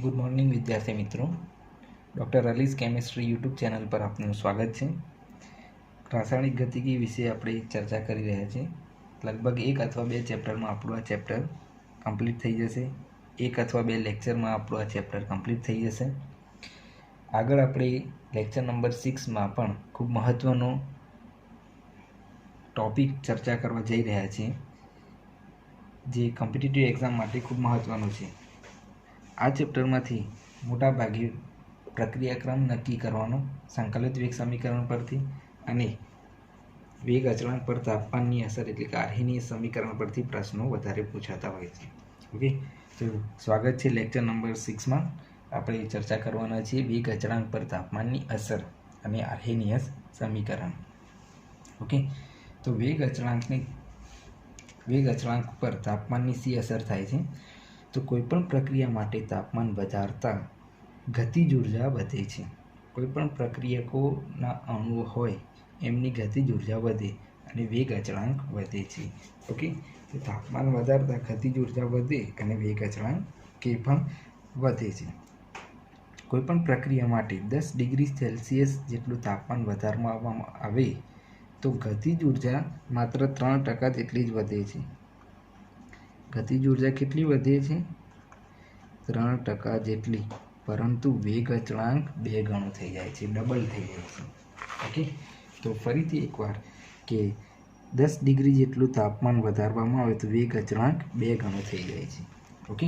Good morning વિદ્યાર્થી મિત્રો, doctor Ali's chemistry YouTube channel પર આપનું સ્વાગત છે. રાસાયણિક ગતિકી વિશે આપણે ચર્ચા કરી રહ્યા છીએ. લગભગ 1 અથવા 2 ચેપ્ટરમાં આપણું આ ચેપ્ટર કમ્પ્લીટ થઈ જશે. 1 અથવા 2 લેક્ચરમાં આપણું આ ચેપ્ટર કમ્પ્લીટ થઈ જશે. આગળ આપણે લેક્ચર નંબર 6માં પણ ખૂબ મહત્ત્વનો ટૉપિક ચર્ચા કરવા જઈ રહ્યા છીએ, જે કોમ્પિટિટિવ એક્ઝામ માટે ખૂબ મહત્ત્વનું છે. આ ચેપ્ટરમાંથી મોટાભાગે પ્રક્રિયાક્રમ નક્કી કરવાનો સંકલિત વેગ સમીકરણ પરથી અને વેગ અચળાંક પર તાપમાનની અસર એટલે કે આર્હેનીયસ સમીકરણ પરથી પ્રશ્નો વધારે પૂછાતા હોય છે. ઓકે, તો સ્વાગત છે લેક્ચર નંબર 6માં. આપણે ચર્ચા કરવાના છીએ વેગ અચળાંક પર તાપમાનની અસર અને આર્હેનીયસ સમીકરણ. ઓકે, તો વેગ અચળાંક પર તાપમાનની શી અસર થાય છે? તો કોઈપણ પ્રક્રિયા માટે તાપમાન વધારતા ગતિજ ઉર્જા વધે છે. કોઈપણ પ્રક્રિયકોના અણુઓ હોય એમની ગતિજ ઉર્જા વધે અને વેગ અચળાંક વધે છે. ઓકે, તો તાપમાન વધારતા ગતિજ ઉર્જા વધે અને વેગ અચળાંક કે પણ વધે છે. કોઈપણ પ્રક્રિયા માટે 10 ડિગ્રી સેલ્સિયસ જેટલું તાપમાન વધારવામાં આવે તો ગતિજ ઉર્જા માત્ર 3% જેટલી જ વધે છે. ગતિજ ઉર્જા કેટલી વધે છે? 3% જેટલી, પરંતુ વેગ અચળાંક 2 ગણો થઈ જાય છે, ડબલ થઈ જાય છે. ઓકે, તો ફરીથી એકવાર કે 10 ડિગ્રી જેટલું તાપમાન વધારવામાં આવે તો વેગ અચળાંક 2 ગણો થઈ જાય છે. ઓકે,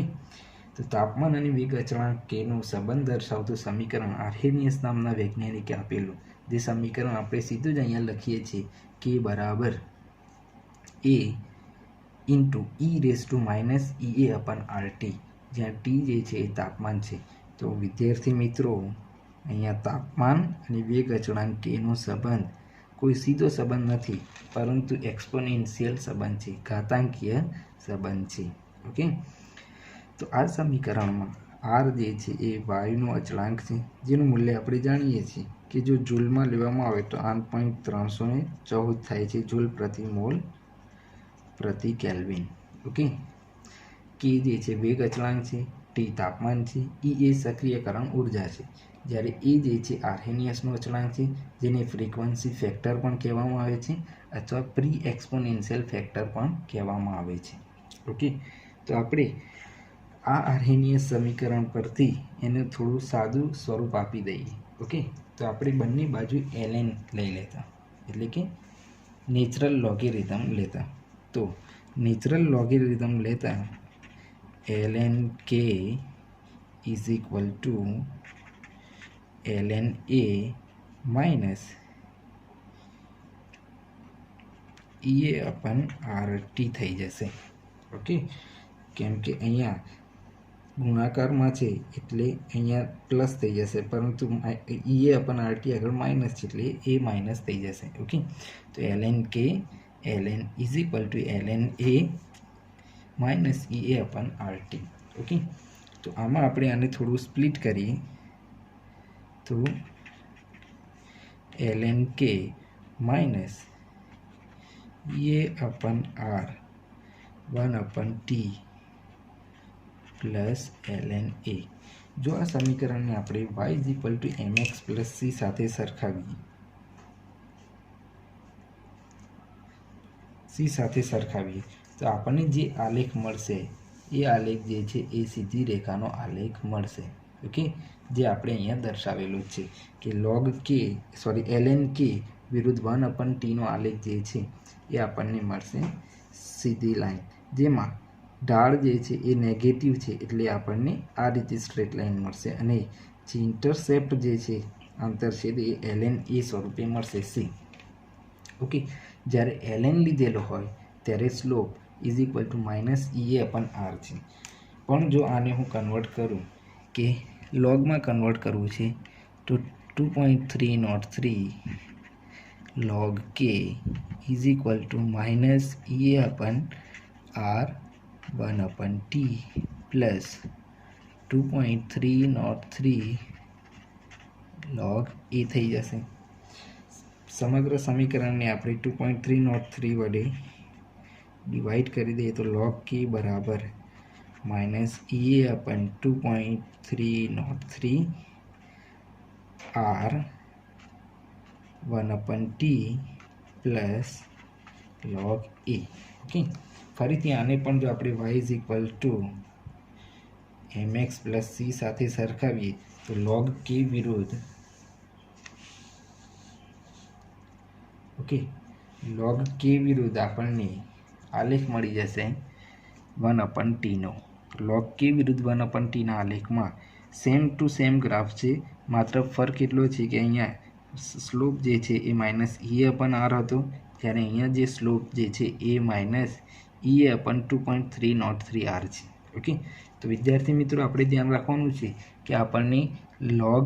તો તાપમાન અને વેગ અચળાંક કેનો સંબંધ દર્શાવતું સમીકરણ આર્હેનિયસ નામના વૈજ્ઞાનિકે આપેલું. જે સમીકરણ આપણે સીધું જ અહીંયા લખીએ છીએ કે બરાબર A ઇન્ટુ e⁻ જ્યાં ટી જે છે એ તાપમાન છે. તો વિદ્યાર્થી મિત્રો, અહીંયા તાપમાન અને વેગ અચળાંક કેનો સંબંધ કોઈ સીધો સંબંધ નથી, પરંતુ એક્સપોનેન્શિયલ સંબંધ છે, ઘાતાંકીય સંબંધ છે. ઓકે, તો આ સમીકરણમાં આર જે છે એ વાયુનો અચળાંક છે, જેનું મૂલ્ય આપણે જાણીએ છીએ કે જો જૂલમાં લેવામાં આવે તો 8.314 થાય છે, જૂલ પ્રતિ મોલ પ્રતિ કેલ્વિન. ઓકે, કે જે છે વેગ અચળાંક છે, ટી તાપમાન છે, ઈ એ સક્રિયકરણ ઉર્જા છે, જ્યારે એ જે છે આર્હેનિયસનો અચળાંક છે, જેને ફ્રીક્વન્સી ફેક્ટર પણ કહેવામાં આવે છે અથવા પ્રી એક્સપોનેન્શિયલ ફેક્ટર પણ કહેવામાં આવે છે. ઓકે, તો આપણે આ આર્હેનિયસ સમીકરણ પરથી એને થોડું સાદું સ્વરૂપ આપી દઈએ. ઓકે, તો આપણે બંને બાજુ ln લઈ લેતા, એટલે કે નેચરલ લોગેરિધમ લેતા. તો નેચરલ લોગેરિધમ લેતા ln k is equal two ln a minus EA/RT થઈ જશે. ઓકે, કેમ કે અહીંયા ગુણાકારમાં છે એટલે અહીંયા પ્લસ થઈ જશે, પરંતુ EA/RT આગળ માઇનસ છે એટલે એ માઇનસ થઈ જશે. ઓકે, તો ln k ln is equal two ln a minus EA/RT. Okay, તો આમાં આપણે આને થોડું સ્પ્લિટ કરીએ તો ln k minus EA/1/T plus ln a. જો આ સમીકરણને આપણે y is equal two mx plus c સાથે સરખાવીએ તો આપણને જે આલેખ મળશે એ આલેખ જે છે એ સીધી રેખાનો આલેખ મળશે. ઓકે, જે આપણે અહીંયા દર્શાવેલું છે કે ln k વિરુદ્ધ 1/T નો આલેખ જે છે એ આપણને મળશે સીધી લાઈન, જેમાં ઢાળ જે છે એ નેગેટિવ છે એટલે આપણને આ રીતે સ્ટ્રેટ લાઈન મળશે, અને જે ઇન્ટરસેપ્ટ જે છે આંતરછેદ એ ln a સ્વરૂપે મળશે c. ઓકે, જ્યારે ln લીધેલો હોય ત્યારે slope is equal to minus EA/R છે. પણ જો આને હું કન્વર્ટ કરું કે લોગમાં કન્વર્ટ કરવું છે તો 2.303 log k is equal to minus EA/R1/T plus 2.303 log a થઈ જશે. સમગ્ર સમીકરણને આપણે 2.303 વડે ડિવાઈડ કરી દઈએ તો log k બરાબર माइनस EA अपन 2.303 R 1/T plus log A। Okay, फरीथी आने पण जो आपणे y is equal to mx plus c साथे सरखावीए तो log k विरुद्ध ओके log k विरुद्ध આપણને આલેખ મળી જશે 1/T નો। log k વિરુદ્ધ 1/T ના આલેખમાં સેમ ટુ સેમ ગ્રાફ છે, માત્ર ફરક એટલો છે કે અહીંયા સ્લોપ જે છે એ -EA/R હતો, જ્યારે અહીંયા જે સ્લોપ જે છે એ -EA/2.303R છે। ઓકે, તો વિદ્યાર્થી મિત્રો આપણે ધ્યાન રાખવાનું છે કે આપણને log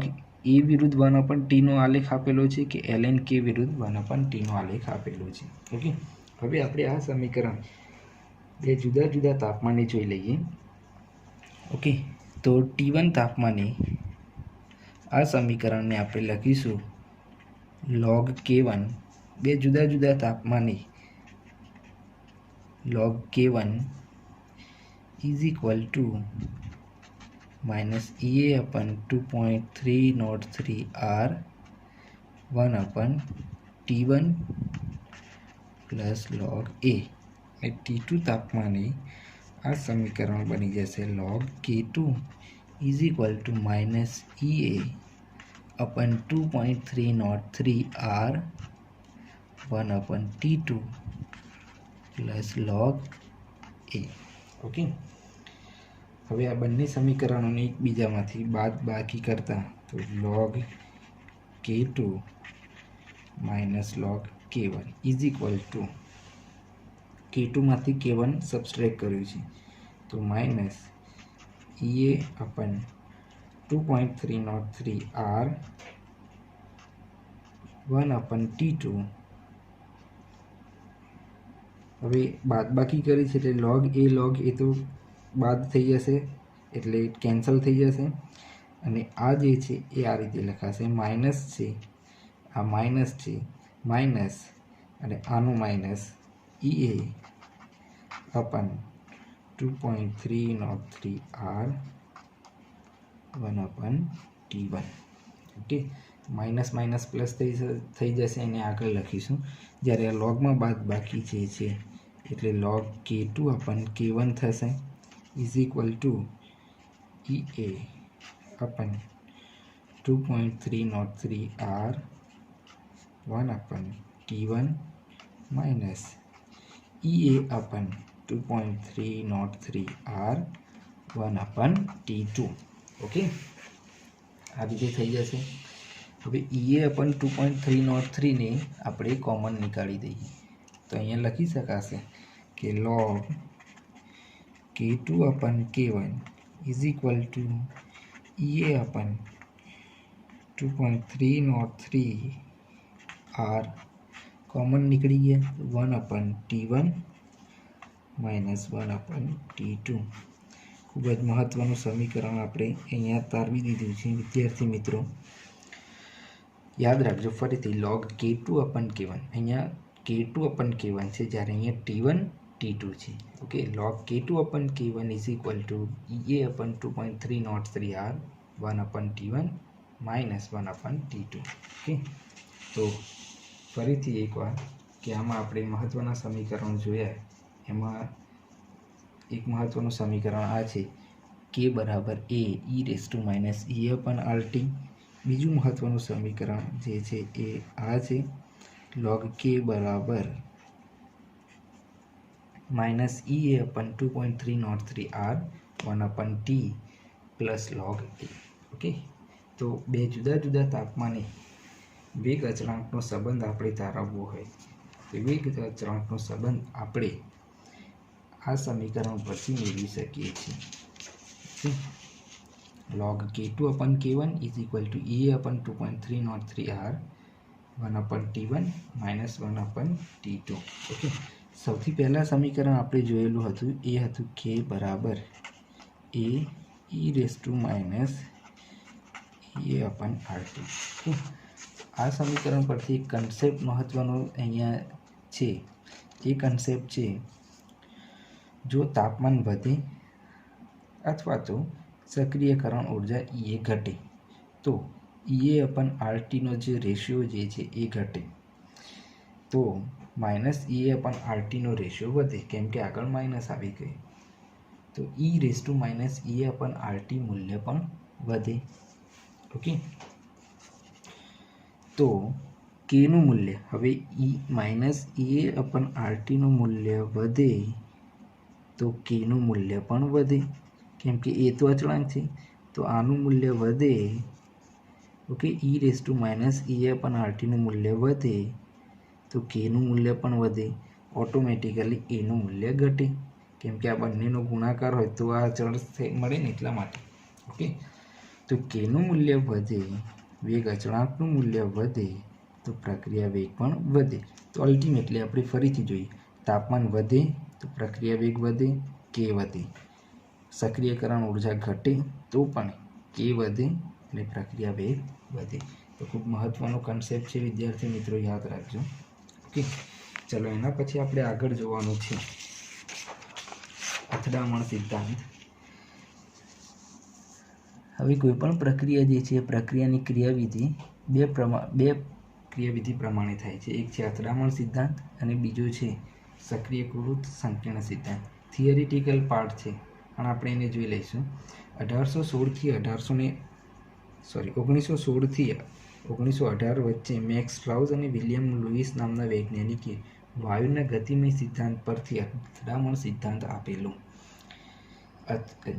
A વિરુદ્ધ 1/T નો આલેખ આપેલો છે કે ln k વિરુદ્ધ 1/T નો આલેખ આપેલો છે। ઓકે, હવે આપણે આ સમીકરણ બે જુદા જુદા તાપમાને જોઈ લઈએ। ઓકે, તો T1 તાપમાને આ સમીકરણને આપણે લખીશું log K1, બે જુદા જુદા તાપમાને log K1 is equal to -EA/2.303R 1/T1 plus log A। T2 तापमाने आ समीकरण बनी जैसे log K2 is equal to -EA/2.303R 1/T2 plus log A। Okay, હવે આ બંને સમીકરણોને એકબીજામાંથી બાદબાકી કરતા તો log K2 minus log K1 is equal two K2 માંથી K1 સબસ્ટ્રેક્ટ કર્યું છે તો માઇનસ EA/2.303R 1/T2। હવે બાદબાકી કરી છે એટલે log A તો બાદ થઈ જશે એટલે કેન્સલ થઈ જશે, અને આ જે છે એ આ રીતે લખાશે, માઇનસ છે આ માઇનસ છે માઇનસ અને આનું minus EA/2.303R 1/T1। Okay, minus minus plus થઈ જશે એને આગળ લખીશું, જ્યારે આ લોગમાં બાદબાકી જે છે એટલે log K2/K1 થશે is equal two EA/2.303R 1/T1 minus EA/2.303R 1/T2। Okay, આ રીતે થઈ જશે। હવે EA/2.303 ને આપણે કોમન નીકાળી દઈએ તો અહીંયા લખી શકાશે કે log K2/K1 is equal two EA/2.303R common નીકળી ગયા 1/T1 માઇનસ 1/T2। ખૂબ જ મહત્ત્વનું સમીકરણ આપણે અહીંયા તારવી દીધું છે વિદ્યાર્થી મિત્રો। યાદ રાખજો ફરીથી log K2/K1, અહીંયા K2/K1 છે, જ્યારે અહીંયા T1 T2 છે। Okay, log K2/K1 is equal two EA/2.303R 1/T1 minus 1/T2। Okay, તો ફરીથી એકવાર કે આમાં આપણે મહત્ત્વના સમીકરણ જોયા, એમાં એક મહત્ત્વનું સમીકરણ આ છે k બરાબર A e−EA/RT। બીજું મહત્ત્વનું સમીકરણ જે છે એ આ છે log k બરાબર -EA/2.303R 1/T plus log A। Okay, તો બે જુદા જુદા તાપમાને વેગ અચળાંકનો સંબંધ આપણે તારવવો હોય તો વેગ અચળાંકનો સંબંધ આપણે આ સમીકરણ પરથી મેળવી શકીએ છીએ। log K2/K1 is equal two EA/2.303R 1/T1 minus 1/T2। Okay, સૌથી પહેલાં સમીકરણ આપણે જોયેલું હતું એ હતું k બરાબર A e−EA/RT। આ સમીકરણ પરથી એક કન્સેપ્ટ મહત્ત્વનો અહીંયા છે, એ કન્સેપ્ટ છે જો તાપમાન વધે અથવા તો સક્રિયકરણ ઉર્જા એ ઘટે તો EA/RTનો જે રેશિયો જે છે એ ઘટે, તો -EA/RTનો રેશિયો વધે, કેમ કે આગળ માઇનસ આવી ગઈ, તો E⁻EA/RT મૂલ્ય પણ વધે. ઓકે, તો કેનું મૂલ્ય હવે -EA/RTનું મૂલ્ય વધે તો કેનું મૂલ્ય પણ વધે, કેમ કે એ તો અચળાંક છે, તો આનું મૂલ્ય વધે. ઓકે, E⁻EA/RTનું મૂલ્ય વધે તો કેનું મૂલ્ય પણ વધે. ઓટોમેટિકલી એનું મૂલ્ય ઘટે, કેમ કે આ બંનેનો ગુણાકાર હોય તો આ અચળ મળે ને, એટલા માટે. ઓકે, તો કેનું મૂલ્ય વધે, વેગ અચળાંકનું મૂલ્ય વધે તો પ્રક્રિયા વેગ પણ વધે. તો અલ્ટિમેટલી આપણે ફરીથી જોઈએ, તાપમાન વધે તો પ્રક્રિયા વેગ વધે, કે વધે. સક્રિયકરણ ઉર્જા ઘટે તો પણ કે વધે અને પ્રક્રિયા વેગ વધે. તો ખૂબ મહત્વનો કન્સેપ્ટ છે વિદ્યાર્થી મિત્રો, યાદ રાખજો. ઓકે, ચલો એના પછી આપણે આગળ જોવાનું છે અથડામણ સિદ્ધાંત. હવે કોઈ પણ પ્રક્રિયા જે છે એ પ્રક્રિયાની ક્રિયાવિધિ બે ક્રિયાવિધિ પ્રમાણે થાય છે. એક છે અથડામણ સિદ્ધાંત અને બીજો છે સક્રિયકૃત સંકીર્ણ સિદ્ધાંત. થિયરિટિકલ પાર્ટ છે પણ આપણે એને જોઈ લઈશું. 1916થી 1918 વચ્ચે મેક્સ સ્ટ્રાઉસ અને વિલિયમ લુઇસ નામના વૈજ્ઞાનિકે વાયુના ગતિમય સિદ્ધાંત પરથી અથડામણ સિદ્ધાંત આપેલો,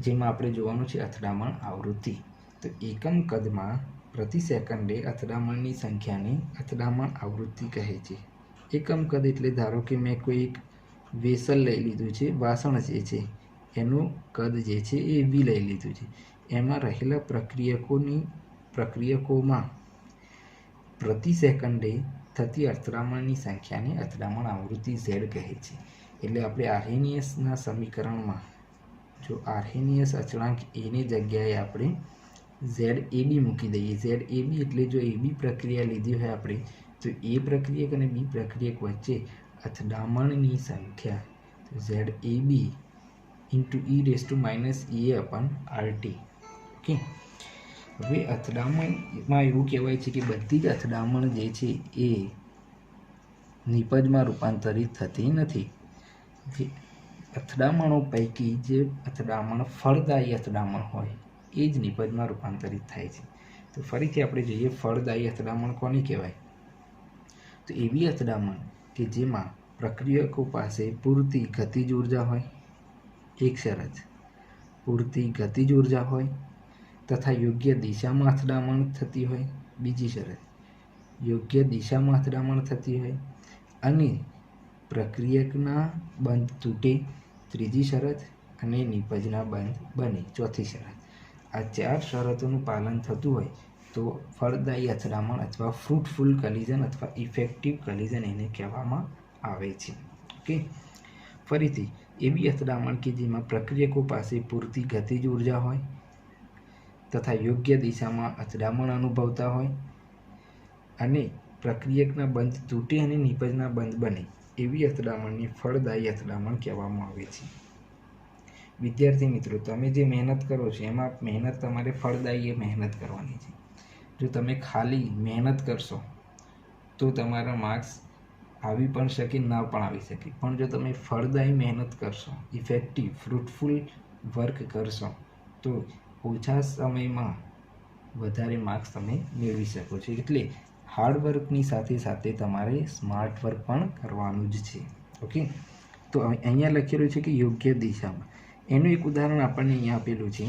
જેમાં આપણે જોવાનું છે અથડામણ આવૃત્તિ. તો એકમ કદમાં પ્રતિ સેકન્ડે અથડામણની સંખ્યાને અથડામણ આવૃત્તિ કહે છે. એકમ કદ એટલે ધારો કે મેં કોઈ એક વેસલ લઈ લીધું છે, વાસણ જે છે એનું કદ જે છે એ V લઈ લીધું છે. એમાં રહેલા પ્રક્રિયકોમાં પ્રતિ સેકન્ડે થતી અથડામણની સંખ્યાને અથડામણ આવૃત્તિ Z કહે છે. એટલે આપણે આર્હેનિયસના સમીકરણમાં જો આર્હેનિયસ અચળાંક એની જગ્યાએ આપણે ZAB મૂકી દઈએ. ZAB એટલે જો AB પ્રક્રિયા લીધી હોય આપણે, તો A પ્રક્રિયક અને B પ્રક્રિયક વચ્ચે અથડામણની સંખ્યા, તો ZAB ×E⁻EA/RT. ઓકે, હવે અથડામણમાં એવું કહેવાય છે કે બધી જ અથડામણ જે છે એ નિપજમાં રૂપાંતરિત થતી નથી. જે અથડામણો પૈકી જે અથડામણ ફળદાયી અથડામણ હોય એ જ નિપજમાં રૂપાંતરિત થાય છે. તો ફરીથી આપણે જોઈએ, ફળદાયી અથડામણ કોને કહેવાય? તો એવી અથડામણ કે જેમાં પ્રક્રિયકો પાસે પૂરતી ગતિજ ઉર્જા હોય, એક શરત, પૂરતી ગતિજ ઉર્જા હોય તથા યોગ્ય દિશામાં અથડામણ થતી હોય, બીજી શરત, યોગ્ય દિશામાં અથડામણ થતી હોય અને પ્રક્રિયકના બંધ તૂટે, ત્રીજી શરત, અને નિપજના બંધ બને, ચોથી શરત. આ 4 શરતોનું પાલન થતું હોય તો ફળદાયી અથડામણ અથવા ફ્રૂટફુલ કલિઝન અથવા ઇફેક્ટિવ કલિઝન એને કહેવામાં આવે છે. ઓકે, ફરીથી એવી અથડામણ કે જેમાં પ્રક્રિયકો પાસે પૂરતી ગતિજ ઉર્જા હોય તથા યોગ્ય દિશામાં અથડામણ અનુભવતા હોય અને પ્રક્રિયકના બંધ તૂટે અને નિપજના બંધ બને, એવી અથડામણને ફળદાયી અથડામણ કહેવામાં આવે છે. વિદ્યાર્થી મિત્રો, તમે જે મહેનત કરો છો એમાં મહેનત તમારે ફળદાયી મહેનત કરવાની છે. જો તમે ખાલી મહેનત કરશો તો તમારા માર્ક્સ આવી પણ શકે, ન પણ આવી શકે. પણ જો તમે ફળદાયી મહેનત કરશો, ઇફેક્ટિવ ફ્રૂટફુલ વર્ક કરશો, તો ઓછા સમયમાં વધારે માર્ક્સ તમે મેળવી શકો છો. એટલે હાર્ડવર્કની સાથે સાથે તમારે સ્માર્ટ વર્ક પણ કરવાનું જ છે. ઓકે, તો અહીંયા લખેલું છે કે યોગ્ય દિશામાં. એનું એક ઉદાહરણ આપણને અહીંયા આપેલું છે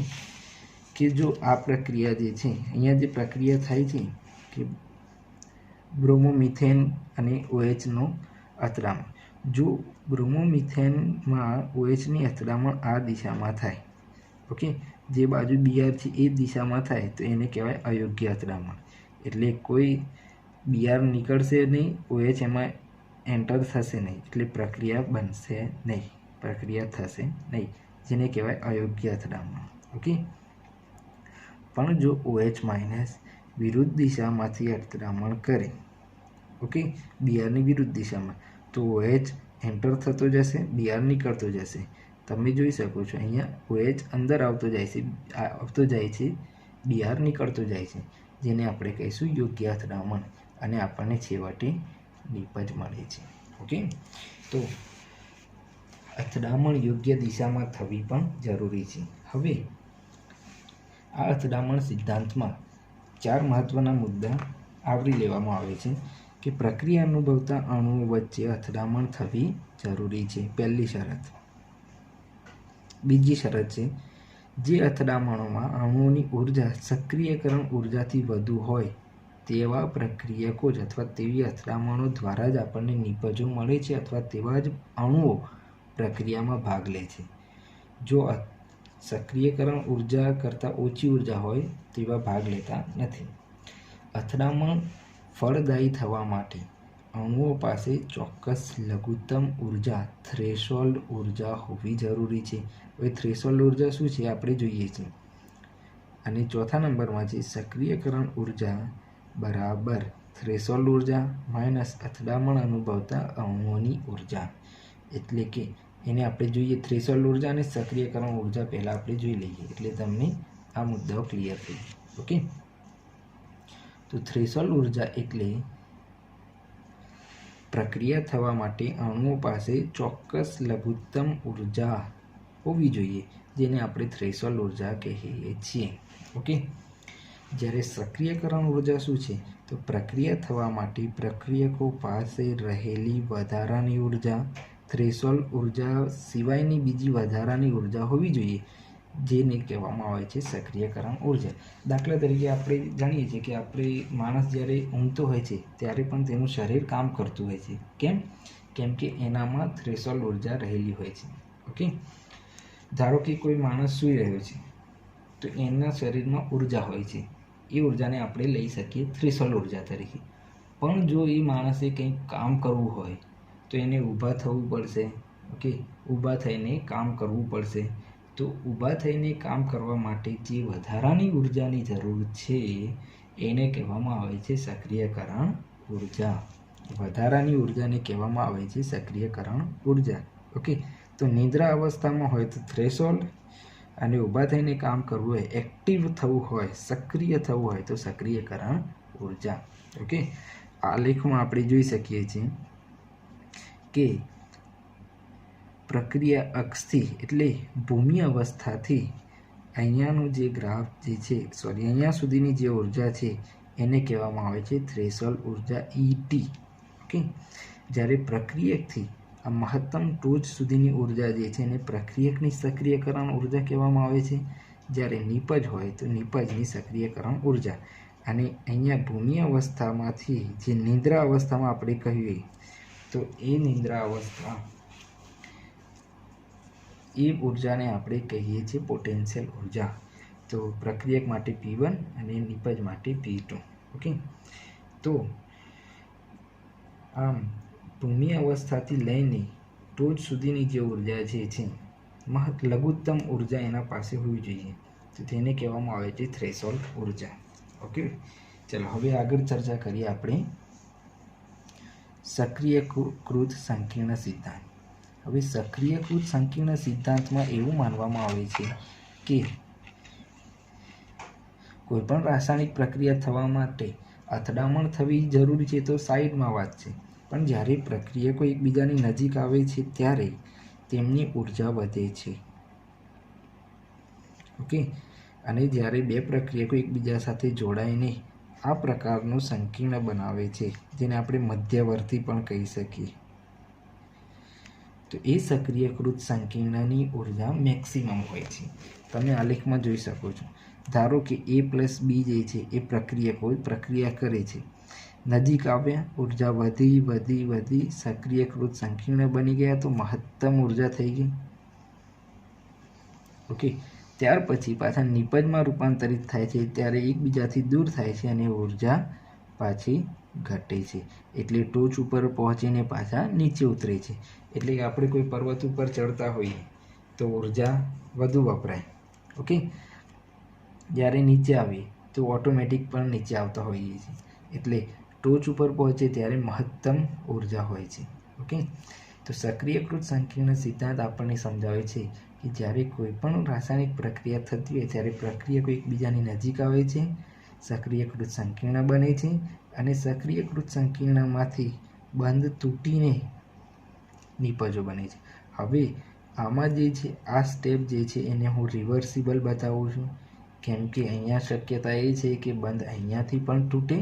કે જો આ પ્રક્રિયા જે છે, અહીંયા જે પ્રક્રિયા થાય છે કે બ્રોમોમિથેન અને OHનો અથડામણ, જો બ્રોમોમિથેનમાં OHની અથડામણ આ દિશામાં થાય, ઓકે, જે બાજુ Br છે એ દિશામાં થાય તો એને કહેવાય અયોગ્ય અથડામણ. એટલે કોઈ Br નીકળશે નહીં, OH એમાં એન્ટર થશે નહીં, એટલે પ્રક્રિયા બનશે નહીં, પ્રક્રિયા થશે નહીં, જેને કહેવાય અયોગ્ય અથડામણ. ઓકે, પણ જો OH- વિરુદ્ધ દિશામાંથી અથડામણ કરે, ઓકે, Bરની વિરુદ્ધ દિશામાં, તો OH એન્ટર થતો જશે, Br નીકળતો જશે, તમે જોઈ શકો છો અહીંયા OH અંદર આવતો જાય છે Br નીકળતો જાય છે, જેને આપણે કહીશું યોગ્ય અથડામણ, અને આપણને છેવટે નિપજ મળે છે. ઓકે, તો અથડામણ યોગ્ય દિશામાં થવી પણ જરૂરી છે. હવે આ અથડામણ સિદ્ધાંતમાં 4 મહત્વના મુદ્દા આવરી લેવામાં આવે છે કે પ્રક્રિયા અનુભવતા અણુઓ વચ્ચે અથડામણ થવી જરૂરી છે, પહેલી શરત. બીજી શરત છે, જે અથડામણોમાં અણુઓની ઉર્જા સક્રિયકરણ ઉર્જાથી વધુ હોય તેવા પ્રક્રિયકો જ અથવા તેવી અથડામણો દ્વારા જ આપણને નિપજો મળે છે અથવા તેવા જ અણુઓ પ્રક્રિયામાં ભાગ લે છે. જો સક્રિયકરણ ઉર્જા કરતાં ઓછી ઉર્જા હોય તેવા ભાગ લેતા નથી. અથડામણ ફળદાયી થવા માટે અણુઓ પાસે ચોક્કસ લઘુત્તમ ઉર્જા થ્રેશોલ્ડ ઉર્જા હોવી જરૂરી છે. હવે થ્રેશોલ્ડ ઉર્જા શું છે આપણે જોઈએ છીએ. અને ચોથા નંબરમાં છે સક્રિયકરણ ઉર્જા બરાબર થ્રેશોલ્ડ ઉર્જા માઇનસ અથડામણ અનુભવતા અણુઓની ઉર્જા. એટલે કે એને આપણે જોઈએ થ્રેશોલ્ડ ઉર્જા અને સક્રિયકરણ ઉર્જા પહેલાં આપણે જોઈ લઈએ, એટલે તમને આ મુદ્દાઓ ક્લિયર થઈ જાય. ઓકે, તો થ્રેશોલ્ડ ઉર્જા એટલે પ્રક્રિયા થવા માટે અણુઓ પાસે ચોક્કસ લઘુત્તમ ઉર્જા હોવી જોઈએ, જેને આપણે થ્રેશોલ્ડ ઉર્જા કહીએ છીએ. ઓકે, જ્યારે સક્રિયકરણ ઉર્જા શું છે, તો પ્રક્રિયા થવા માટે પ્રક્રિયકો પાસે રહેલી વધારાની ઉર્જા થ્રેશોલ્ડ ઉર્જા સિવાયની બીજી વધારાની ઉર્જા હોવી જોઈએ, જેને કહેવામાં આવે છે સક્રિયકરણ ઉર્જા. દાખલા તરીકે આપણે જાણીએ છીએ કે માણસ જ્યારે ઊંઘતો હોય છે ત્યારે પણ તેનું શરીર કામ કરતું હોય છે. કેમ કે એનામાં થ્રેશોલ્ડ ઉર્જા રહેલી હોય છે. ઓકે, ધારો કે કોઈ માણસ સૂઈ રહ્યો છે તો એના શરીરમાં ઉર્જા હોય છે, એ ઉર્જાને આપણે લઈ શકીએ થ્રેશોલ્ડ ઉર્જા તરીકે. પણ જો એ માણસે કંઈક કામ કરવું હોય તો એને ઊભા થવું પડશે. ઓકે, ઊભા થઈને કામ કરવું પડશે. તો ઊભા થઈને કામ કરવા માટે જે વધારાની ઉર્જાની જરૂર છે એને કહેવામાં આવે છે સક્રિયકરણ ઉર્જા. વધારાની ઉર્જાને કહેવામાં આવે છે સક્રિયકરણ ઉર્જા. ઓકે, તો નિદ્રા અવસ્થામાં હોય તો થ્રેશોલ્ડ, અને ઊભા થઈને કામ કરવું હોય, એક્ટિવ થવું હોય, સક્રિય થવું હોય તો સક્રિયકરણ ઉર્જા. ઓકે, આ લેખમાં આપણે જોઈ શકીએ છીએ કે પ્રક્રિયા અક્ષથી એટલે ભૂમિ અવસ્થાથી અહીંયાનો જે ગ્રાફ જે છે અહીંયા સુધીની જે ઉર્જા છે એને કહેવામાં આવે છે થ્રેશોલ્ડ ઉર્જા ET. ઓકે, જ્યારે પ્રક્રિયકથી આ મહત્તમ ટોચ સુધીની ઉર્જા જે છે એને પ્રક્રિયકની સક્રિયકરણ ઉર્જા કહેવામાં આવે છે. જ્યારે નિપજ હોય તો નિપજની સક્રિયકરણ ઉર્જા. અને અહીંયા ભૂમિ અવસ્થામાંથી જે નિદ્રા અવસ્થામાં આપણે કહીએ તો એ નિદ્રા અવસ્થા એ ઉર્જાને આપણે કહીએ છીએ પોટેન્શિયલ ઉર્જા. તો પ્રક્રિયક માટે P1 અને નિપજ માટે P2. ઓકે, તો આમ ભૂમિ અવસ્થાથી લઈને ટોચ સુધીની જે ઉર્જા જે છે લઘુત્તમ ઉર્જા એના પાસે હોવી જોઈએ, તો તેને કહેવામાં આવે છે થ્રેશોલ્ડ ઉર્જા. ઓકે, ચલો હવે આગળ ચર્ચા કરીએ આપણે સક્રિયકૃત સંકીર્ણ સિદ્ધાંત. હવે સક્રિયકૃત સંકીર્ણ સિદ્ધાંતમાં એવું માનવામાં આવે છે કે કોઈપણ રાસાયણિક પ્રક્રિયા થવા માટે અથડામણ થવી જરૂરી છે તો સાઈડમાં વાત છે, પણ જ્યારે પ્રક્રિયકો એકબીજાની નજીક આવે છે ત્યારે તેમની ઉર્જા વધે છે. ઓકે, અને જ્યારે બે પ્રક્રિયકો એકબીજા સાથે જોડાઈને આ પ્રકારનું સંકીર્ણ બનાવે છે, જેને આપણે મધ્યવર્તી પણ કહી શકીએ, તો એ સક્રિયકૃત સંકીર્ણની ઉર્જા મેક્સિમમ હોય છે. તમે આલેખમાં જોઈ શકો છો. ધારો કે A+B જે છે એ પ્રક્રિયકો પ્રક્રિયા કરે છે, નજીક આવ્યા, ઉર્જા વધી સક્રિયકૃત સંકીર્ણ બની ગયા તો મહત્તમ ઉર્જા થઈ ગઈ. ઓકે, ત્યાર પછી પાછા નિપજમાં રૂપાંતરિત થાય છે ત્યારે એકબીજાથી દૂર થાય છે અને ઉર્જા પાછી ઘટે છે. એટલે ટોચ ઉપર પહોંચીને પાછા નીચે ઉતરે છે. એટલે કે આપણે કોઈ પર્વત ઉપર ચડતા હોઈએ તો ઉર્જા વધુ વપરાય. ઓકે, જ્યારે નીચે આવીએ તો ઓટોમેટિક પણ નીચે આવતા હોઈએ છીએ. એટલે ટોચ ઉપર પહોંચે ત્યારે મહત્તમ ઉર્જા હોય છે. ઓકે, તો તો સક્રિયકૃત સંકીર્ણ સિદ્ધાંત આપણને સમજાવે છે કે જ્યારે કોઈ પણ રાસાયણિક પ્રક્રિયા થતી હોય ત્યારે પ્રક્રિયકો એકબીજાની નજીક આવે છે, સક્રિયકૃત સંકીર્ણ બને છે અને સક્રિયકૃત સંકીર્ણમાંથી બંધ તૂટીને નિપજો બને છે. હવે આમાં જે છે આ સ્ટેપ જે છે એને હું રિવર્સિબલ બતાવું છું, કેમ કે અહીંયા શક્યતા એ છે કે બંધ અહીંયાથી પણ તૂટે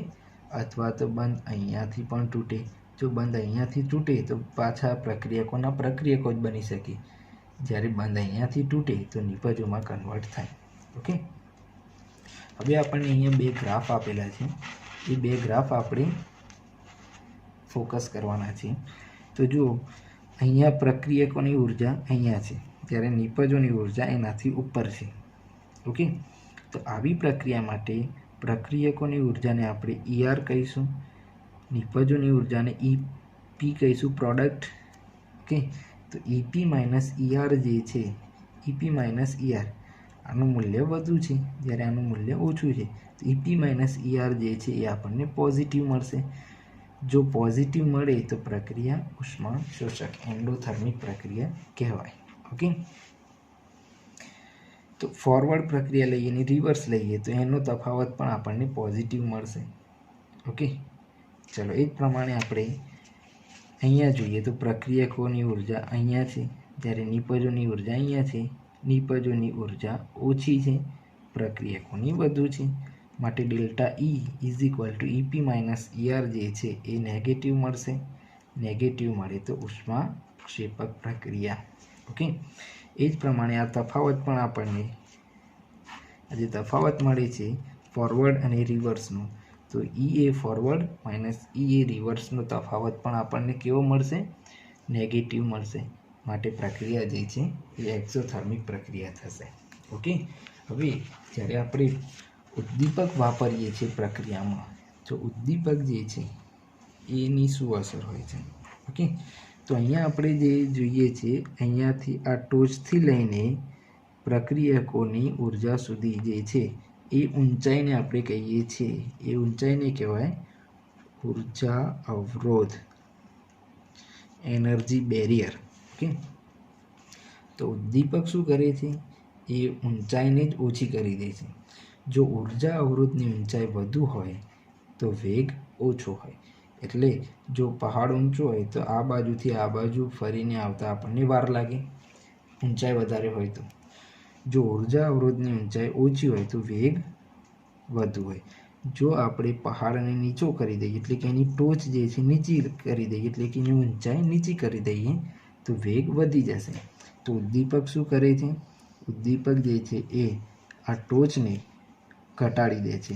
અથવા તો બંધ અહીંયાથી પણ તૂટે. જો બંધ અહીંયાથી તૂટે તો પાછા પ્રક્રિયકોના પ્રક્રિયકો જ બની શકે, જ્યારે બંધ અહીંયાથી તૂટે તો નિપજોમાં કન્વર્ટ થાય. ઓકે, હવે આપણને અહીંયા બે ગ્રાફ આપેલા છે, એ બે ગ્રાફ આપણે ફોકસ કરવાના છે. તો જુઓ, અહીંયા પ્રક્રિયકોની ઉર્જા અહીંયા છે, ત્યારે નિપજોની ઉર્જા એનાથી ઉપર છે. ઓકે, તો આવી પ્રક્રિયા માટે પ્રક્રિયકોની ઉર્જાને આપણે ER કહીશું, નિપજોની ઉર્જાને EP કહીશું, પ્રોડક્ટ. ઓકે, તો EP માઇનસ ER જે છે, EP માઇનસ ER આનું મૂલ્ય વધુ છે જ્યારે આનું મૂલ્ય ઓછું છે. તો EP માઇનસ ER જે છે એ આપણને પોઝિટિવ મળશે. જો પોઝિટિવ મળે તો પ્રક્રિયા ઉષ્મા શોષક એન્ડોથર્મિક પ્રક્રિયા કહેવાય. ઓકે, તો ફોરવર્ડ પ્રક્રિયા લઈએ અને રિવર્સ લઈએ તો એનો તફાવત પણ આપણને પોઝિટિવ મળશે. ઓકે, ચલો એ જ પ્રમાણે આપણે અહીંયા જોઈએ તો પ્રક્રિયકોની ઉર્જા અહીંયા છે, જ્યારે નિપજોની ઉર્જા અહીંયા છે. નિપજોની ઉર્જા ઓછી છે, પ્રક્રિયકોની વધુ છે, માટે delta E is equal two EP minus ER જે છે એ નેગેટિવ મળશે. નેગેટિવ મળે તો ઉષ્મા ક્ષેપક પ્રક્રિયા. ઓકે, એ જ પ્રમાણે આ તફાવત પણ આપણને જે તફાવત મળે છે ફોરવર્ડ અને રિવર્સનો, તો EA ફોરવર્ડ માઇનસ EA રિવર્સનો તફાવત પણ આપણને કેવો મળશે? નેગેટિવ મળશે. માટે પ્રક્રિયા જે છે એ એક્ઝોથર્મિક પ્રક્રિયા થશે. ઓકે, હવે જ્યારે આપણે ઉદ્દીપક વાપરીએ છીએ પ્રક્રિયામાં, તો ઉદ્દીપક જે છે એની શું અસર હોય છે? ઓકે, તો અહીંયા આપણે જે જોઈએ છે, અહીંયાથી આ ટોચથી લઈને પ્રક્રિયકોની ઉર્જા સુધી જે છે એ ઊંચાઈને આપણે કહીએ છીએ, એ ઊંચાઈને કહેવાય ઉર્જા અવરોધ, એનર્જી બેરિયર. ઓકે, તો ઉદ્દીપક શું કરે છે? એ ઊંચાઈને જ ઓછી કરી દે છે. જો ઉર્જા અવરોધની ઊંચાઈ વધુ હોય તો વેગ ઓછો હોય. એટલે જો પહાડ ઊંચો હોય તો આ બાજુથી આ બાજુ ફરીને આવતા આપણને વાર લાગે, ઊંચાઈ વધારે હોય તો. જો ઉર્જા અવરોધની ઊંચાઈ ઓછી હોય તો વેગ વધુ હોય. જો આપણે પહાડને નીચો કરી દઈએ, એટલે કે એની ટોચ જે છે નીચી કરી દઈએ, એટલે કે એની ઊંચાઈ નીચી કરી દઈએ તો વેગ વધી જશે. તો ઉદ્દીપક શું કરે છે? ઉદ્દીપક જે છે એ આ ટોચને ઘટાડી દે છે,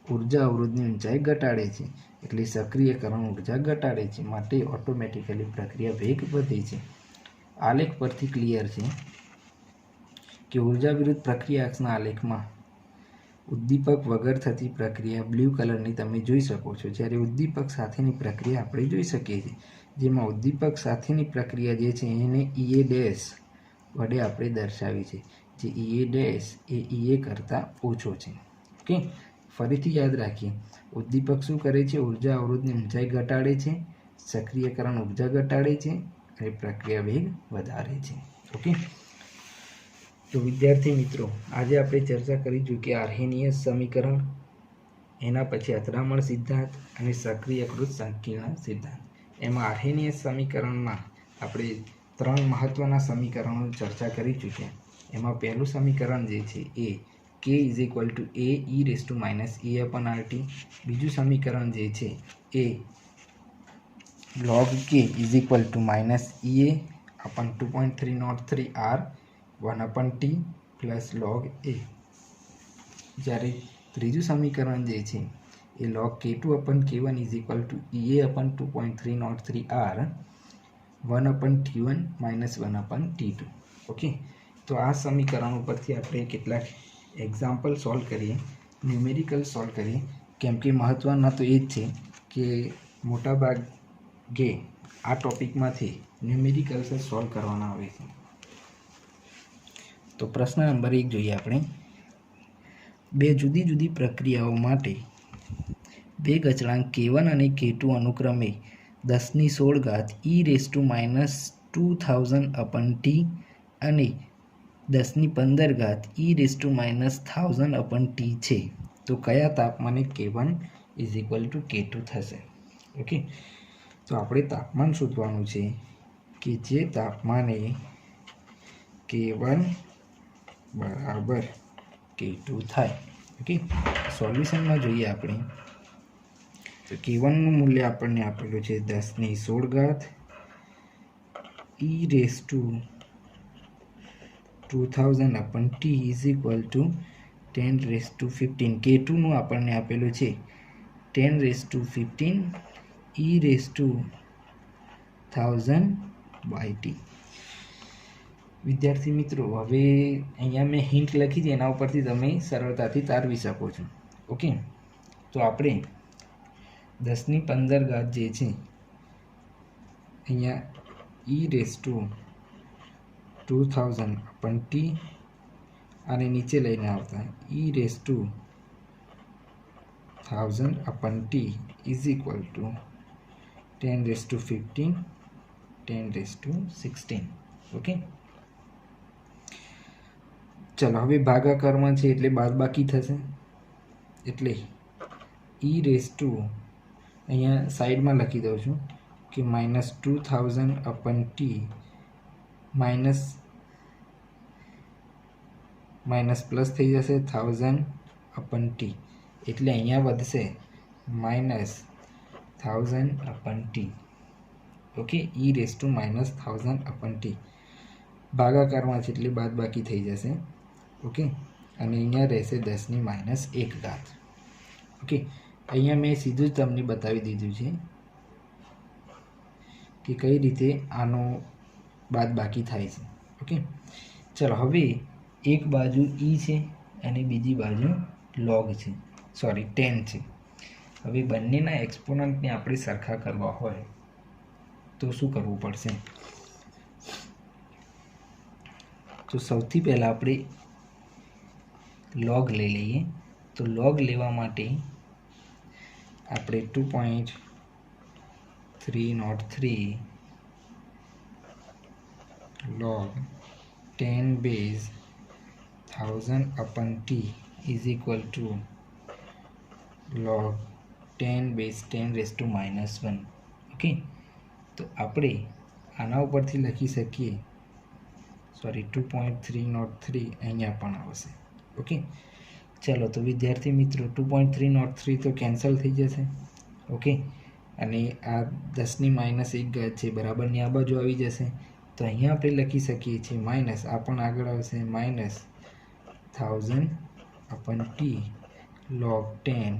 ઉર્જા અવરોધની ઊંચાઈ ઘટાડે છે, એટલે સક્રિયકરણ ઉર્જા ઘટાડે છે, માટે ઓટોમેટિકલી પ્રક્રિયા વેગ વધે છે. આલેખ પરથી ક્લિયર છે કે ઉર્જા વિરુદ્ધ પ્રક્રિયા અક્ષના આલેખમાં ઉદ્દીપક વગર થતી પ્રક્રિયા બ્લુ કલરની તમે જોઈ શકો છો, જ્યારે ઉદ્દીપક સાથેની પ્રક્રિયા આપણે જોઈ શકીએ છીએ, જેમાં ઉદ્દીપક સાથેની પ્રક્રિયા જે છે એને EA ડેશ વડે આપણે દર્શાવી છે, જે EA ડેશ એ EA કરતાં ઓછો છે. ઓકે, ફરીથી યાદ રાખીએ, ઉદ્દીપક શું કરે છે? ઉર્જા અવરોધની ઊંચાઈ ઘટાડે છે, સક્રિયકરણ ઉર્જા ઘટાડે છે અને પ્રક્રિયા વેગ વધારે છે. ઓકે, તો વિદ્યાર્થી મિત્રો, આજે આપણે ચર્ચા કરીશું કે આર્હેનિયસ સમીકરણ, એના પછી અથડામણ સિદ્ધાંત અને સક્રિયકૃત સંકીર્ણ સિદ્ધાંત. એમાં આર્હેનિયસ સમીકરણમાં આપણે 3 મહત્ત્વના સમીકરણો ચર્ચા કરી ચૂક્યા. એમાં પહેલું સમીકરણ જે છે એ K is equal to A e raise to minus E upon RT. બીજું સમીકરણ જે છે એ log K is equal to minus EA upon 2.303 R 1 upon T plus log A. જ્યારે ત્રીજું સમીકરણ જે છે એ log K2 upon K1 is equal to EA upon 2.303 R 1 upon T1 minus 1 upon T2. Okay, તો આ સમીકરણો પરથી આપણે કેટલાક એક્ઝામ્પલ સોલ્વ કરીએ, ન્યુમેરિકલ સોલ્વ કરીએ, કેમ કે મહત્ત્વના તો એ જ છે કે મોટાભાગે આ ટોપિકમાંથી ન્યુમેરિકલ્સ સોલ્વ કરવાના આવે છે. તો પ્રશ્ન નંબર 1 જોઈએ આપણે. બે જુદી જુદી પ્રક્રિયાઓ માટે વેગ અચળાંક K1 અને K2 અનુક્રમે 10^16 e⁻²,000/t અને 10^15 e⁻1000/t છે. તો કયા તાપમાને K1 = K2 થશે? ઓકે, તો આપણે તાપમાન શોધવાનું છે કે જે તાપમાને K1 = K2 થાય. ઓકે, સોલ્યુશનમાં જોઈએ આપણે. તો K1નું મૂલ્ય આપણને આપેલું છે 10^16 e⁻²,000/t = 10^15. K2નું આપણને આપેલું છે 10^15 e⁻1000/t. વિદ્યાર્થી મિત્રો, હવે અહીંયા મેં હિન્ટ લખી છે, એના ઉપરથી તમે સરળતાથી તારવી શકો છો. ઓકે, તો આપણે 10^15 જે છે અહીંયા e⁻²,000/t અને નીચે લઈને આવતા e⁻1000/t = 10^15 10^16. ઓકે, ચલો હવે ભાગાકારમાં છે એટલે બાદબાકી થશે. એટલે અહીંયા સાઈડમાં લખી દઉં છું કે -2000/t માઇનસ પ્લસ થઈ જશે 1000/t, એટલે અહીંયા વધશે -1000/t. ઓકે, e⁻1000/t ભાગાકારમાં છે એટલે બાદબાકી થઈ જશે. ઓકે, અને અહીંયા રહેશે 10^-1. ઓકે, અહીંયા મેં સીધું જ તમને બતાવી દીધું છે કે કઈ રીતે આનો બાદબાકી થાય છે. ઓકે, ચલો હવે એક બાજુ e છે અને બીજી બાજુ log છે, સોરી 10 છે. હવે બંનેના એક્સપોનન્ટને આપણે સરખા કરવા હોય તો શું કરવું પડશે? તો સૌથી પહેલાં આપણે log લઈ લઈએ. તો log લેવા માટે આપણે 2.303 log 10^1000/t = log 10^10⁻⁻1. ઓકે, તો આપણે આના ઉપરથી લખી શકીએ, સોરી 2.303 અહીંયા પણ આવશે. ઓકે, ચલો તો વિદ્યાર્થી મિત્રો 2.303 તો કેન્સલ થઈ જશે. ઓકે, અને આ 10^-1 છે બરાબરની આ બાજુ આવી જશે. તો અહીંયા આપણે લખી શકીએ છીએ માઇનસ, આ પણ આગળ આવશે -1000/t log 10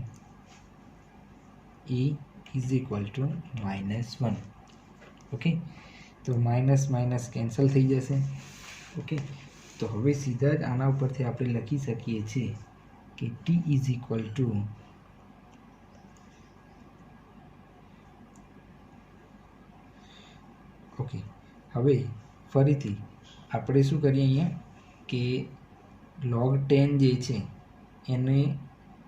e = -1. ઓકે, તો માઇનસ કેન્સલ થઈ જશે. ઓકે, તો હવે સીધા જ આના ઉપરથી આપણે લખી શકીએ છીએ કે t = ઓકે, હવે ફરીથી આપણે શું કરીએ અહીંયા કે log 10 જે છે એને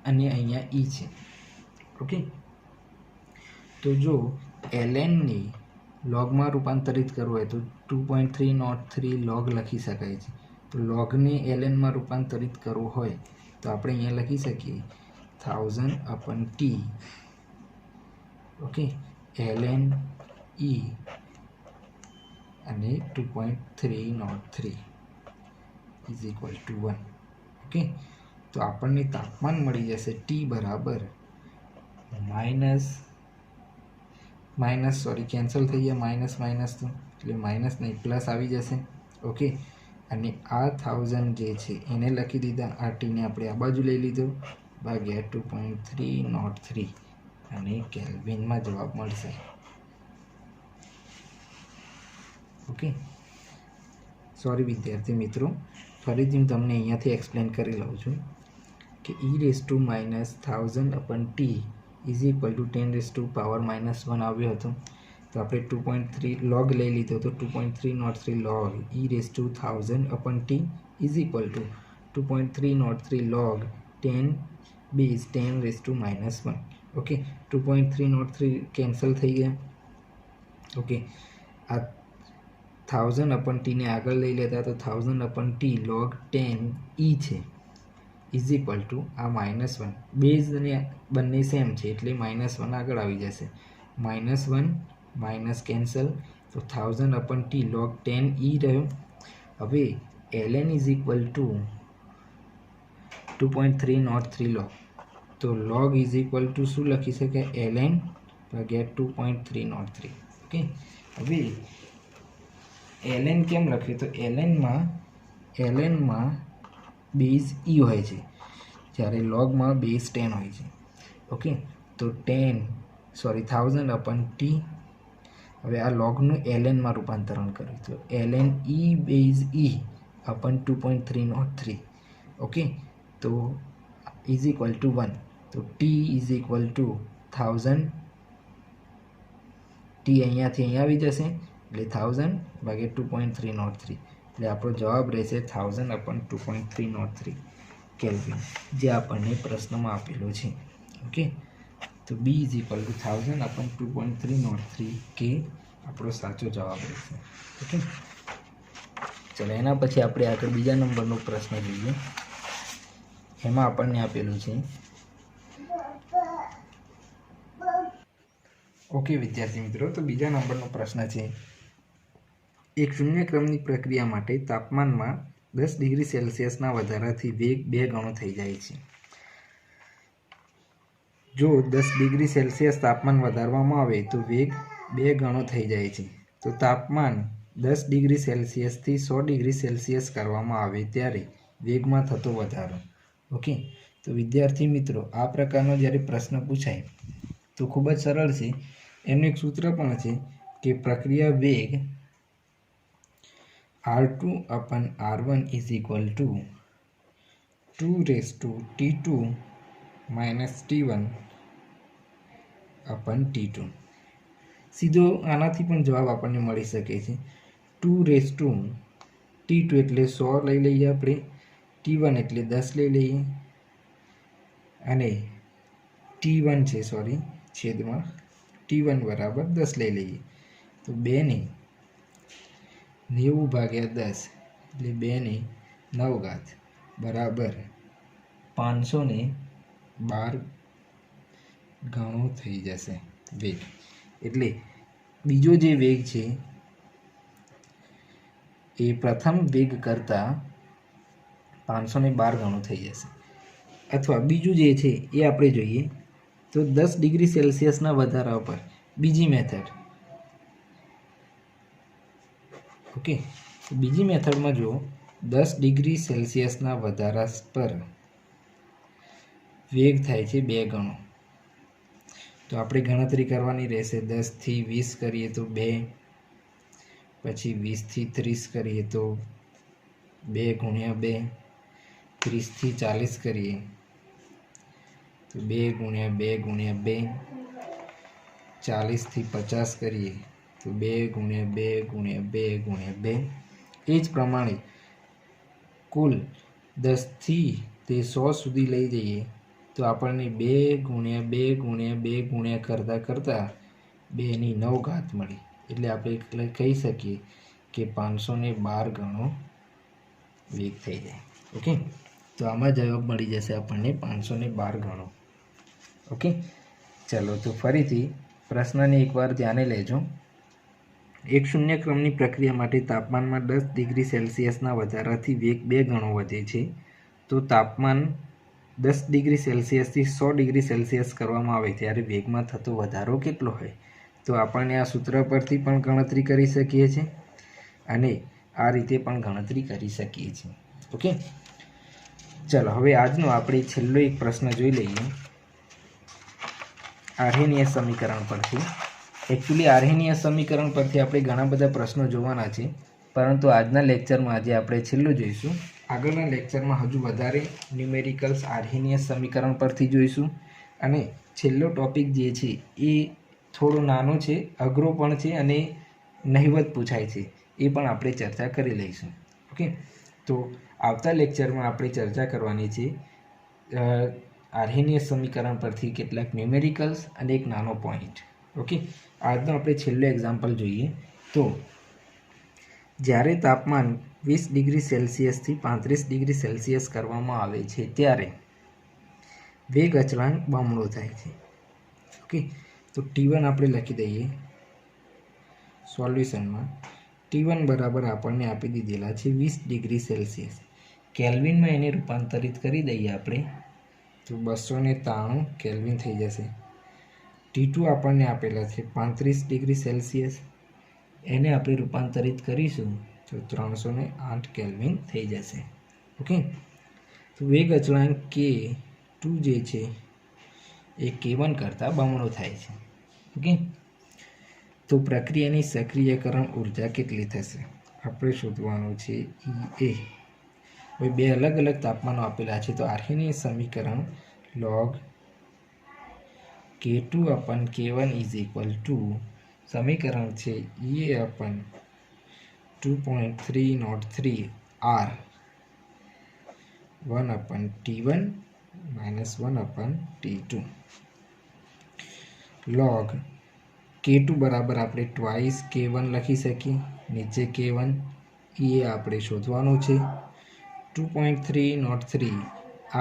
અને અહીંયા e છે. ઓકે, તો જો ln ને logમાં રૂપાંતરિત કરવું હોય તો 2.303 log લખી શકાય છે. તો logને lnમાં રૂપાંતરિત કરવું હોય તો આપણે અહીંયા લખી શકીએ 1000/t. ઓકે, ln e અને 2.303 = 1. ઓકે, તો આપણને તાપમાન મળી જશે T બરાબર સોરી કેન્સલ થઈ ગયા, માઇનસ તો એટલે માઇનસ નહીં પ્લસ આવી જશે. ઓકે, અને આ 1000 જે છે એને લખી દીધા, આ ટીને આપણે આ બાજુ લઈ લીધો ભાગ્યા 2.303 અને કેલ્વિનમાં જવાબ મળશે. ઓકે, સોરી વિદ્યાર્થી મિત્રો, ફરીથી હું તમને અહીંયાથી એક્સપ્લેન કરી લઉં છું કે e⁻1000/t = 10⁻⁻1 આવ્યો હતો. તો આપણે 2.3 log લઈ લીધો તો 2.303 log e⁻1000/t = 2.303 log 10^10⁻⁻1. Okay, 2.303 cancel થઈ ગયા ઓકે, આ 1000/t ને આગળ લઈ લેતા તો 1000/t log 10 છે ઇઝ ઇક્વલ ટુ આ -1 બેઝને બંને સેમ છે એટલે -1 આગળ આવી જશે. -1 માઇનસ કેન્સલ તો 1000/t log 10 રહ્યો. હવે ln is equal two 2.303 log, તો log ઇઝ ઇક્વલ ટુ શું લખી શકાય? ln ભાગ્યા 2.303. ઓકે, હવે ln કેમ લખ્યું? તો lnમાં બેઝ હોય છે, જ્યારે લોગમાં બેઝ 10 હોય છે. ઓકે, તો 1000/t. હવે આ લોગનું lnમાં રૂપાંતરણ કર્યું તો ln બેઝ અપન 2.303. ઓકે, તો ઇઝ ઇક્વલ ટુ 1. તો t is equal two 1000. t અહીંયાથી અહીંયા આવી જશે એટલે 1000/2.303 એટલે આપણો જવાબ રહેશે 1000/2.303 કેલ્વિન, જે આપણને પ્રશ્નમાં આપેલો છે. ઓકે, તો b ઇઝ ઇક્વલ ટુ 1000/2.303 કે આપણો સાચો જવાબ રહેશે. ઓકે, ચલો એના પછી આપણે આગળ બીજા નંબરનો પ્રશ્ન જોઈએ. એમાં આપણને આપેલું છે. ઓકે વિદ્યાર્થી મિત્રો, તો બીજા નંબરનો પ્રશ્ન છે. એક શૂન્ય ક્રમની પ્રક્રિયા માટે તાપમાનમાં 10 ડિગ્રી સેલ્સિયસના વધારાથી વેગ 2 ગણો થઈ જાય છે. જો 10 ડિગ્રી સેલ્સિયસ તાપમાન વધારવામાં આવે તો વેગ 2 ગણો થઈ જાય છે. તો તાપમાન 10 ડિગ્રી સેલ્સિયસથી 100 ડિગ્રી સેલ્સિયસ કરવામાં આવે ત્યારે વેગમાં થતો વધારો. ઓકે, તો વિદ્યાર્થી મિત્રો, આ પ્રકારનો જ્યારે પ્રશ્ન પૂછાય તો ખૂબ જ સરળ છે. એનું એક સૂત્ર પણ છે કે પ્રક્રિયા વેગ R2/R1 is equal two 2t2 - T1/T2. સીધો આનાથી પણ જવાબ આપણને મળી શકે છે. 2t2 એટલે 100 લઈ લઈએ આપણે, T1 એટલે 10 લઈ લઈએ, અને T1 છે છેદમાં T1 બરાબર 10 લઈ લઈએ. તો 2 ને 90/10 એટલે 2 ને 9 બરાબર 512 ગણો થઈ જશે વેગ. એટલે બીજો જે વેગ છે એ પ્રથમ વેગ કરતાં 512 ગણો થઈ જશે. અથવા બીજું જે છે એ આપણે જોઈએ તો 10 ડિગ્રી સેલ્સિયસના વધારા પર બીજી મેથડ. ઓકે, બીજી મેથડમાં જો 10 ડિગ્રી સેલ્સિયસના વધારા પર વેગ થાય છે 2 ગણો, તો આપણે ગણતરી કરવાની રહેશે. 10 થી 20 કરીએ તો 2, પછી 20 થી 30 કરીએ તો 2 × 2, 30 થી 40 કરીએ તો 2 × 2 × 2, 40 થી 50 કરીએ તો 2 × 2 × 2 × 2. એ જ પ્રમાણે કુલ 10 થી તે 100 સુધી લઈ જઈએ તો આપણને 2 × 2 × 2 કરતાં 2 ની 9 મળી. એટલે આપણે કહી શકીએ કે 512 ગણો વેગ થઈ જાય. ઓકે, તો આમાં જવાબ મળી જશે આપણને 512 ગણો. ઓકે, ચલો તો ફરીથી પ્રશ્નને એકવાર ધ્યાને લેજો. એક શૂન્ય ક્રમની પ્રક્રિયા માટે તાપમાનમાં 10 ડિગ્રી સેલ્સિયસના વધારાથી વેગ 2 ગણો વધે છે. તો તાપમાન 10 ડિગ્રી સેલ્સિયસથી 100 ડિગ્રી સેલ્સિયસ કરવામાં આવે ત્યારે વેગમાં થતો વધારો કેટલો હોય? તો આપણને આ સૂત્ર પરથી પણ ગણતરી કરી શકીએ છીએ અને આ રીતે પણ ગણતરી કરી શકીએ છીએ. ઓકે, ચલો હવે આજનો આપણે છેલ્લો એક પ્રશ્ન જોઈ લઈએ આર્હેનિયસ સમીકરણ પરથી. એકચ્યુઅલી આર્હેનિયસ સમીકરણ પરથી આપણે ઘણા બધા પ્રશ્નો જોવાના છે, પરંતુ આજના લેક્ચરમાં આજે આપણે છેલ્લું જોઈશું. આગળના લેક્ચરમાં હજુ વધારે ન્યુમેરિકલ્સ આર્હેનિયસ સમીકરણ પરથી જોઈશું, અને છેલ્લો ટોપિક જે છે એ થોડો નાનો છે, અઘરો પણ છે અને નહિવત પૂછાય છે, એ પણ આપણે ચર્ચા કરી લઈશું. ઓકે, તો આવતા લેક્ચરમાં આપણે ચર્ચા કરવાની છે આર્હેનિયસ સમીકરણ પરથી કેટલાક ન્યુમેરિકલ્સ અને એક નાનો પોઈન્ટ. ઓકે, આજનો આપણે છેલ્લો એક્ઝામ્પલ જોઈએ તો જ્યારે તાપમાન 20 ડિગ્રી સેલ્સિયસથી 35 ડિગ્રી સેલ્સિયસ કરવામાં આવે છે ત્યારે વેગ અચળાંક બમણો થાય છે. ઓકે, તો T1 આપણે લખી દઈએ સોલ્યુશનમાં. T1 બરાબર આપણને આપી દીધેલા છે 20 ડિગ્રી સેલ્સિયસ. કેલ્વિનમાં એને રૂપાંતરિત કરી દઈએ આપણે તો 293 કેલ્વિન થઈ જશે. T2 આપણને આપેલા છે 35 ડિગ્રી સેલ્સિયસ, એને આપણે રૂપાંતરિત કરીશું તો 308 કેલ્વિન થઈ જશે. ઓકે, તો વેગ અચળાંક K2 જે છે એ K1 કરતાં બમણો થાય છે. ઓકે, તો પ્રક્રિયાની સક્રિયકરણ ઉર્જા કેટલી થશે આપણે શોધવાનું છે EA. હવે બે અલગ અલગ તાપમાનો આપેલા છે તો આર્હેની સમીકરણ log K2 upon K1 is equal to સમીકરણ છે EA upon 2.303 R 1 upon T1 minus 1 upon T2 log K2 બરાબર આપણે ટ્વાઇસ K1 લખી શકીએ, નીચે K1. એ આપણે શોધવાનું છે 2.303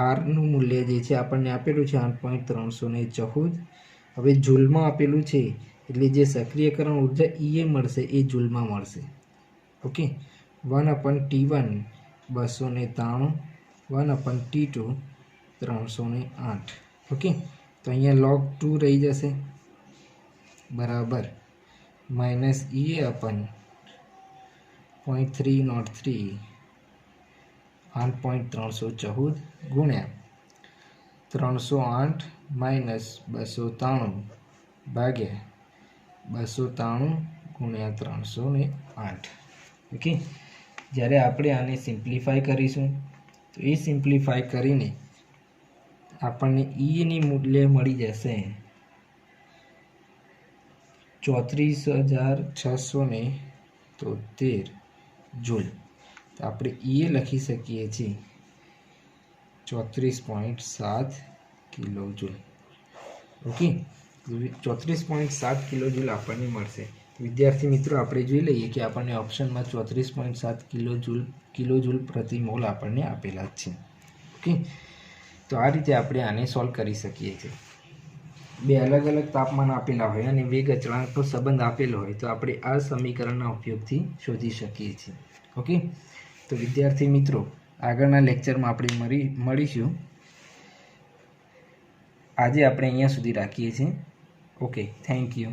આરનું મૂલ્ય જે છે આપણને આપેલું છે 8.314. હવે જૂલમાં આપેલું છે એટલે જે સક્રિયકરણ ઉર્જા એ મળશે એ જૂલમાં મળશે. Okay, 1 upon T1 293, 1 upon T2 308. Okay, તો અહીંયા log 2 રહી જશે બરાબર માઇનસ એ અપન 0.303 8.314 ગુણ્યા 308 માઇનસ 293 ભાગ્યા 293 ગુણ્યા 308. ઓકે, જ્યારે આપણે આને સિમ્પ્લિફાય કરીશું તો એ સિમ્પ્લિફાય કરીને આપણને ઈની મૂલ્ય મળી જશે 34,673 જૂલ. તો આપણે એ લખી શકીએ છીએ 34.7 kilo joule. Okay, 34.7 kilo joule આપણને મળશે. વિદ્યાર્થી મિત્રો આપણે જોઈ લઈએ કે આપણને ઓપ્શનમાં 34.7 કિલો જૂલ પ્રતિ મોલ આપણને આપેલા જ છે. ઓકે, તો આ રીતે આપણે આને સોલ્વ કરી શકીએ છીએ. બે અલગ અલગ તાપમાન આપેલા હોય અને વેગ અચળાંકનો સંબંધ આપેલો હોય તો આપણે આ સમીકરણના ઉપયોગથી શોધી શકીએ છીએ. ઓકે, તો વિદ્યાર્થી મિત્રો આગળના લેક્ચરમાં આપણે મળીશું. આજે આપણે અહીંયા સુધી રાખીએ છીએ. Okay, thank you.